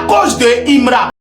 cause de Imra.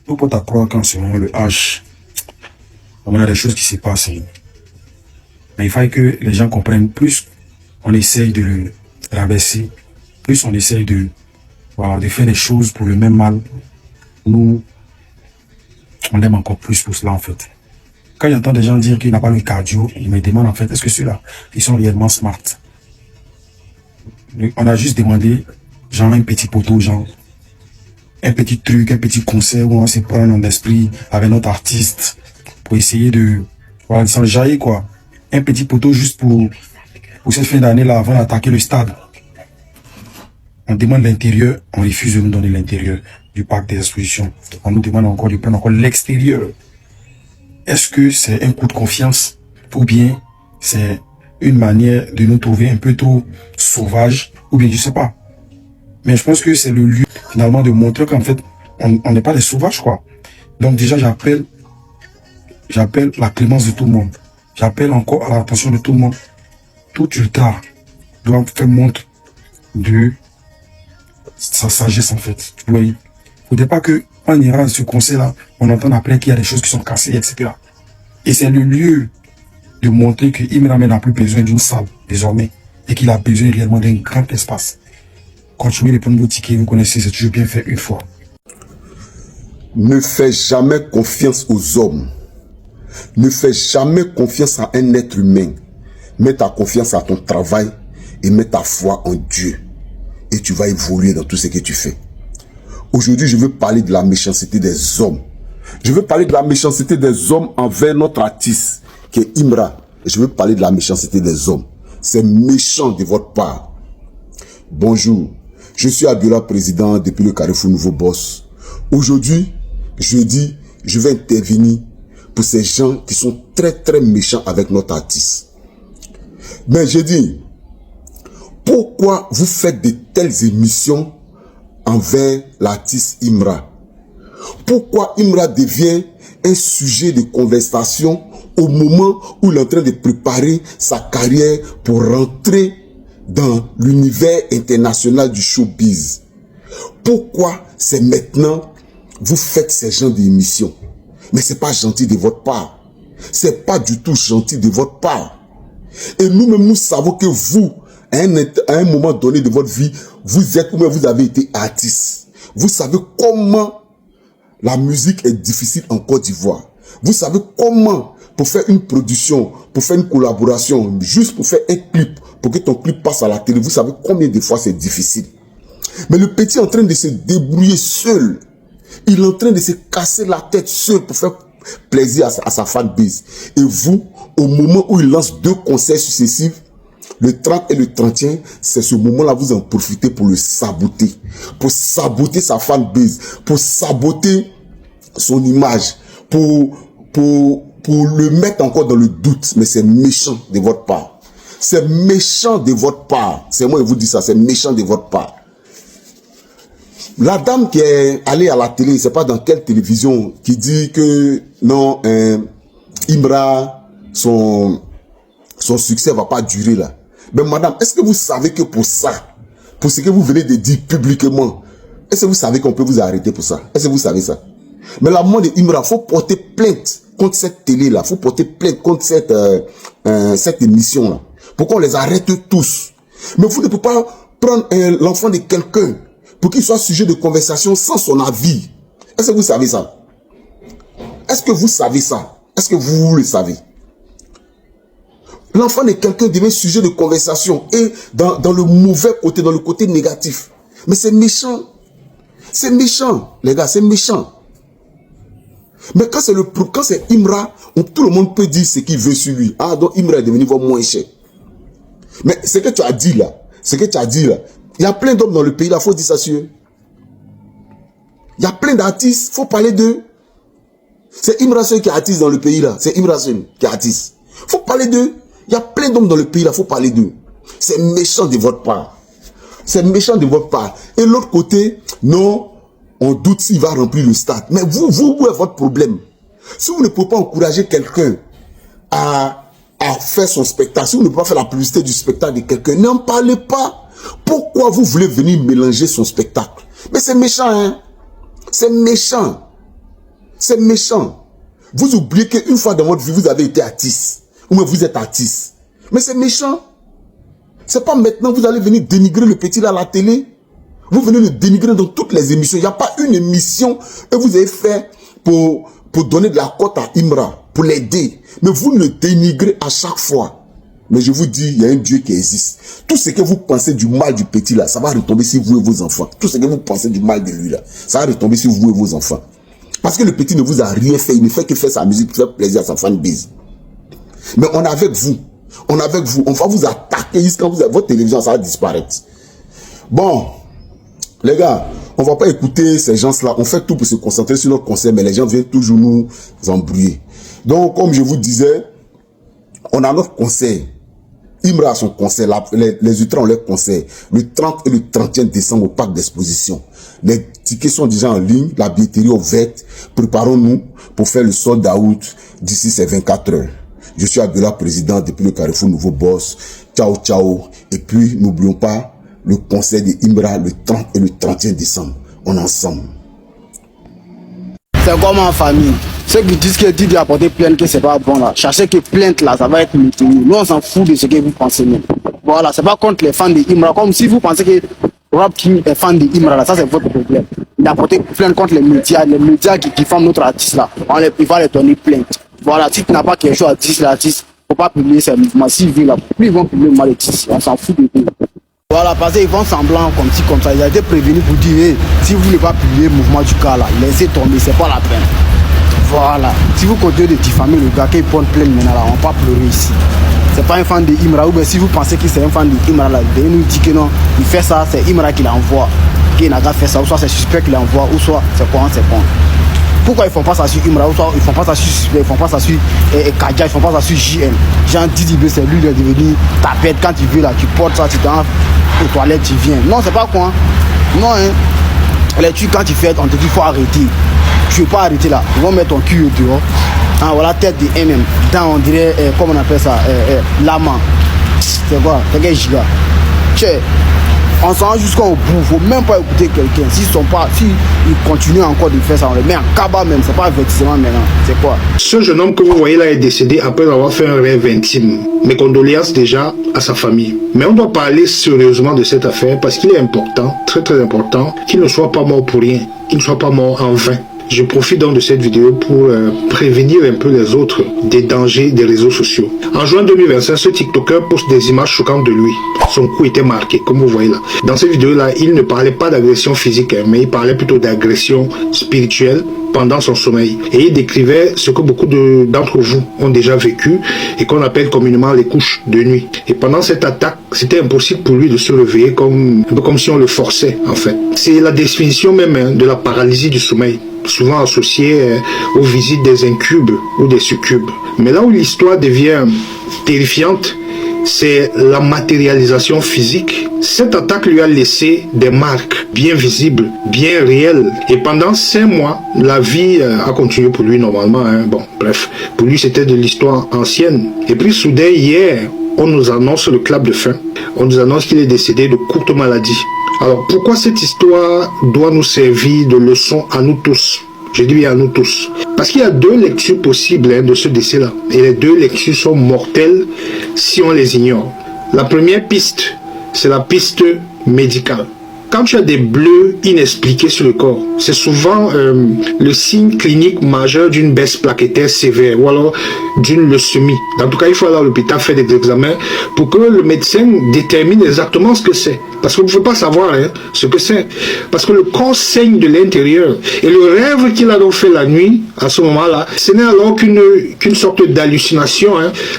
Tout porte à croire qu'en ce moment, le H, on a des choses qui se passent. Mais il faut que les gens comprennent, plus on essaye de le rabaisser, plus on essaye de faire des choses pour le même mal, nous, on aime encore plus pour cela en fait. Quand j'entends des gens dire qu'il n'a pas le cardio, ils me demandent en fait, est-ce que ceux-là, ils sont réellement smart? On a juste demandé, genre un petit poteau, genre un petit truc, un petit concert où on se prend en esprit avec notre artiste pour essayer de s'enjailler quoi. Un petit poteau juste pour cette fin d'année là avant d'attaquer le stade. On demande l'intérieur, on refuse de nous donner l'intérieur du parc des expositions. On nous demande encore de prendre encore l'extérieur. Est-ce que c'est un coup de confiance ou bien c'est une manière de nous trouver un peu trop sauvages ou bien je sais pas. Mais je pense que c'est le lieu finalement de montrer qu'en fait on n'est pas des sauvages quoi. Donc déjà j'appelle la clémence de tout le monde. J'appelle encore à l'attention de tout le monde. Tout ultra doit faire montre de sa sagesse en fait. Vous voyez. Faudrait pas que on ira à ce conseil là, on entend après qu'il y a des choses qui sont cassées, etc. Et c'est le lieu de montrer que Imra n'a plus besoin d'une salle désormais et qu'il a besoin réellement d'un grand espace. Continuez de prendre vos tickets, vous connaissez, c'est toujours bien fait une fois. Ne fais jamais confiance aux hommes. Ne fais jamais confiance à un être humain. Mets ta confiance à ton travail et mets ta foi en Dieu. Et tu vas évoluer dans tout ce que tu fais. Aujourd'hui, je veux parler de la méchanceté des hommes. Je veux parler de la méchanceté des hommes envers notre artiste, qui est Imra. Et je veux parler de la méchanceté des hommes. C'est méchant de votre part. Bonjour, je suis Abiola, président depuis le Carrefour Nouveau Boss. Aujourd'hui, jeudi, je vais intervenir pour ces gens qui sont très méchants avec notre artiste. Mais je dis, pourquoi vous faites de telles émissions envers l'artiste Imra? Pourquoi Imra devient un sujet de conversation au moment où il est en train de préparer sa carrière pour rentrer dans l'univers international du showbiz? Pourquoi c'est maintenant vous faites ces genres d'émissions? Mais c'est pas gentil de votre part. C'est pas du tout gentil de votre part. Et nous-mêmes, nous savons que vous, à un moment donné de votre vie, vous êtes ou même vous avez été artiste. Vous savez comment la musique est difficile en Côte d'Ivoire. Vous savez comment, pour faire une production, pour faire une collaboration, juste pour faire un clip, pour que ton clip passe à la télé. Vous savez combien de fois c'est difficile. Mais le petit est en train de se débrouiller seul. Il est en train de se casser la tête seul pour faire plaisir à sa fanbase. Et vous, au moment où il lance 2 concerts successifs, le 30 et le 31, c'est ce moment-là, vous en profitez pour le saboter. Pour saboter sa fanbase. Pour saboter son image. Pour le mettre encore dans le doute. Mais c'est méchant de votre part. C'est méchant de votre part. C'est moi qui vous dis ça. C'est méchant de votre part. La dame qui est allée à la télé, je ne sais pas dans quelle télévision, qui dit que non, Imra, son succès ne va pas durer là. Mais madame, est-ce que vous savez que pour ça, pour ce que vous venez de dire publiquement, est-ce que vous savez qu'on peut vous arrêter pour ça? Est-ce que vous savez ça? Mais la mort de Imra, il faut porter plainte contre cette télé-là. Il faut porter plainte contre cette émission-là. Pour qu'on les arrête tous. Mais vous ne pouvez pas prendre l'enfant de quelqu'un pour qu'il soit sujet de conversation sans son avis. Est-ce que vous savez ça? Est-ce que vous savez ça? Est-ce que vous le savez? L'enfant de quelqu'un devient sujet de conversation et dans le mauvais côté, dans le côté négatif. Mais c'est méchant. C'est méchant, les gars, c'est méchant. Mais quand c'est Imra, tout le monde peut dire ce qu'il veut sur lui. Ah, donc Imra est devenu moins cher. Mais ce que tu as dit là, il y a plein d'hommes dans le pays là, il faut dire ça sur eux. Il y a plein d'artistes, il faut parler d'eux. C'est Imra Seul qui est artiste dans le pays là. C'est Imra Seul qui est artiste. Il faut parler d'eux. Il y a plein d'hommes dans le pays là, il faut parler d'eux. C'est méchant de votre part. C'est méchant de votre part. Et l'autre côté, non, on doute s'il va remplir le stade. Mais vous, où est votre problème? Si vous ne pouvez pas encourager quelqu'un à faire son spectacle, si vous ne pouvez pas faire la publicité du spectacle de quelqu'un, n'en parlez pas. Pourquoi vous voulez venir mélanger son spectacle? Mais c'est méchant, hein? C'est méchant. C'est méchant. Vous oubliez qu'une fois dans votre vie, vous avez été artiste. Ou même vous êtes artiste. Mais c'est méchant. C'est pas maintenant que vous allez venir dénigrer le petit là à la télé. Vous venez le dénigrer dans toutes les émissions. Il n'y a pas une émission que vous avez fait pour donner de la cote à Imra, pour l'aider. Mais vous le dénigrez à chaque fois. Mais je vous dis, il y a un Dieu qui existe. Tout ce que vous pensez du mal du petit là, ça va retomber sur vous et vos enfants. Tout ce que vous pensez du mal de lui là, ça va retomber sur vous et vos enfants. Parce que le petit ne vous a rien fait. Il ne fait que faire sa musique pour faire plaisir à sa fanbase. Mais on est avec vous. On est avec vous. On va vous attaquer jusqu'à votre télévision, ça va disparaître. Bon, les gars, on va pas écouter ces gens-là. On fait tout pour se concentrer sur notre concert, mais les gens viennent toujours nous embrouiller. Donc, comme je vous disais, on a notre concert. Imra a son concert, les Ultras ont leur concert, le 30 et le 31 décembre au parc d'exposition. Les tickets sont déjà en ligne, la billetterie est ouverte. Préparons-nous pour faire le sold out d'ici ces 24 heures. Je suis Abdullah, président depuis le Carrefour Nouveau Boss. Ciao, ciao. Et puis, n'oublions pas le concert de Imra le 30 et le 31 décembre. On est ensemble. C'est comme en famille. Ceux qui disent que dit d'apporter plainte que c'est pas bon là. Cherchez que plainte là, ça va être météo. Nous on s'en fout de ce que vous pensez même. Voilà, c'est pas contre les fans de Imra. Comme si vous pensez que Rap King est fan de Imra là, ça c'est votre problème. D'apporter plainte contre les médias qui forment notre artiste là. Il va les donner plainte. Voilà, si tu n'as pas quelque chose à dire sur l'artiste, faut pas publier ces mouvements. S'ils veulent là, plus ils vont publier mal les titres. On s'en fout de eux. Voilà, parce qu'ils font semblant comme ça. Ils ont été prévenus pour dire, hey, si vous ne voulez pas publier le mouvement du cas là, laissez tomber, c'est pas la peine. Voilà. Si vous continuez de diffamer le gars qui prend plainte maintenant là, on va pas pleurer ici. C'est pas un fan de Imra. Ou bien si vous pensez que c'est un fan de Imra là, venez nous dire que non, il fait ça, c'est Imra qui l'envoie. Qui n'a pas fait ça, ou soit c'est suspect qui l'envoie, ou soit c'est quoi. Pourquoi ils font pas ça sur Imra, ou soit ils font pas ça sur suspect, ils font pas ça sur Kadia, ils font pas ça sur JM. Jean Didibé, c'est lui qui est devenu tapette quand tu veux là, tu portes ça, tu t'en aux toilettes, tu viens. Non, c'est pas quoi. Non, hein. Les trucs, quand tu fais, on te dit faut arrêter. Tu veux pas arrêter là. Ils vont mettre ton cul dehors. Ah, voilà, tête de MM. Dans, on dirait, comment on appelle ça, lama. C'est quoi? C'est quel giga? Tchè. On s'en rend jusqu'au bout. Faut même pas écouter quelqu'un. S'ils continuent encore de faire ça, on les met en cabas même. C'est pas avertissement maintenant. C'est quoi? Ce jeune homme que vous voyez là est décédé après avoir fait un rêve intime. Mes condoléances déjà à sa famille. Mais on doit parler sérieusement de cette affaire parce qu'il est important, très très important, qu'il ne soit pas mort pour rien, qu'il ne soit pas mort en vain. Je profite donc de cette vidéo pour prévenir un peu les autres des dangers des réseaux sociaux. En juin 2025, ce TikToker poste des images choquantes de lui. Son cou était marqué, comme vous voyez là. Dans cette vidéo-là, il ne parlait pas d'agression physique, mais il parlait plutôt d'agression spirituelle pendant son sommeil. Et il décrivait ce que beaucoup d'entre vous ont déjà vécu et qu'on appelle communément les couches de nuit. Et pendant cette attaque, c'était impossible pour lui de se réveiller un peu comme si on le forçait en fait. C'est la définition même de la paralysie du sommeil, souvent associée aux visites des incubes ou des succubes. Mais là où l'histoire devient terrifiante, c'est la matérialisation physique. Cette attaque lui a laissé des marques bien visibles, bien réelles. Et pendant 5 mois, la vie a continué pour lui normalement. Bon, bref, pour lui c'était de l'histoire ancienne. Et puis soudain, hier, on nous annonce le clap de fin. On nous annonce qu'il est décédé de courte maladie. Alors pourquoi cette histoire doit nous servir de leçon à nous tous? Je dis à nous tous. Parce qu'il y a 2 lectures possibles de ce décès-là. Et les 2 lectures sont mortelles si on les ignore. La première piste, c'est la piste médicale. Quand tu as des bleus inexpliqués sur le corps, c'est souvent le signe clinique majeur d'une baisse plaquettaire sévère ou alors d'une leucémie. En tout cas, il faut aller à l'hôpital faire des examens pour que le médecin détermine exactement ce que c'est. Parce que vous ne pouvez pas savoir ce que c'est. Parce que le corps saigne de l'intérieur. Et le rêve qu'il a donc fait la nuit, à ce moment-là, ce n'est alors qu'une sorte d'hallucination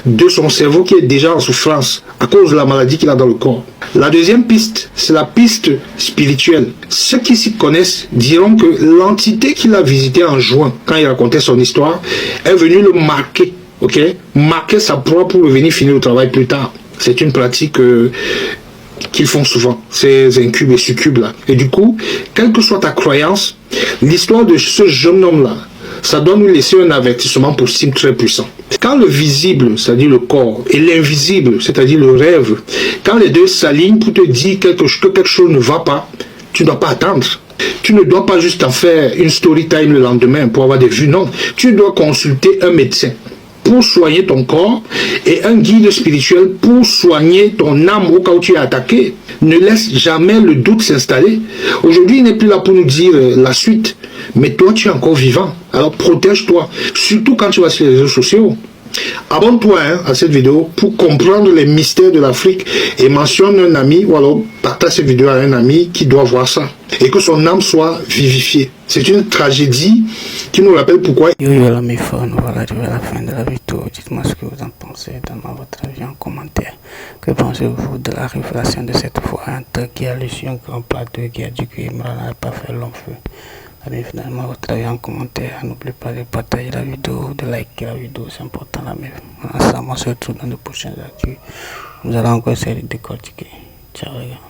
de son cerveau qui est déjà en souffrance à cause de la maladie qu'il a dans le corps. La deuxième piste, c'est la piste spirituelle. Ceux qui s'y connaissent diront que l'entité qu'il a visitée en juin, quand il racontait son histoire, est venue le marquer. Marquer sa proie pour venir finir le travail plus tard. C'est une pratique qu'ils font souvent, ces incubes et succubes là. Et du coup, quelle que soit ta croyance, l'histoire de ce jeune homme là, ça doit nous laisser un avertissement possible très puissant. Quand le visible, c'est-à-dire le corps, et l'invisible, c'est-à-dire le rêve, quand les 2 s'alignent pour te dire que quelque chose ne va pas, tu ne dois pas attendre. Tu ne dois pas juste en faire une story time le lendemain pour avoir des vues, non. Tu dois consulter un médecin pour soigner ton corps et un guide spirituel pour soigner ton âme au cas où tu es attaqué. Ne laisse jamais le doute s'installer. Aujourd'hui, il n'est plus là pour nous dire la suite, mais toi, tu es encore vivant. Alors protège-toi, surtout quand tu vas sur les réseaux sociaux. Abonne-toi à cette vidéo pour comprendre les mystères de l'Afrique et mentionne un ami ou alors partage cette vidéo à un ami qui doit voir ça et que son âme soit vivifiée. C'est une tragédie qui nous rappelle pourquoi. Yo la mes fans, voilà arrivé à la fin de la vidéo. Dites-moi ce que vous en pensez, donnez-moi votre avis en commentaire. Que pensez-vous de la révélation de cette fois qui a reçu un grand plateau qui a dit que Imran n'avait pas fait long feu? Allez, finalement, votre avis en commentaire. N'oubliez pas de partager la vidéo, de liker la vidéo, c'est important là. Mais ensemble, on se retrouve dans de prochaines actus. Nous allons encore essayer de décortiquer. Ciao les gars.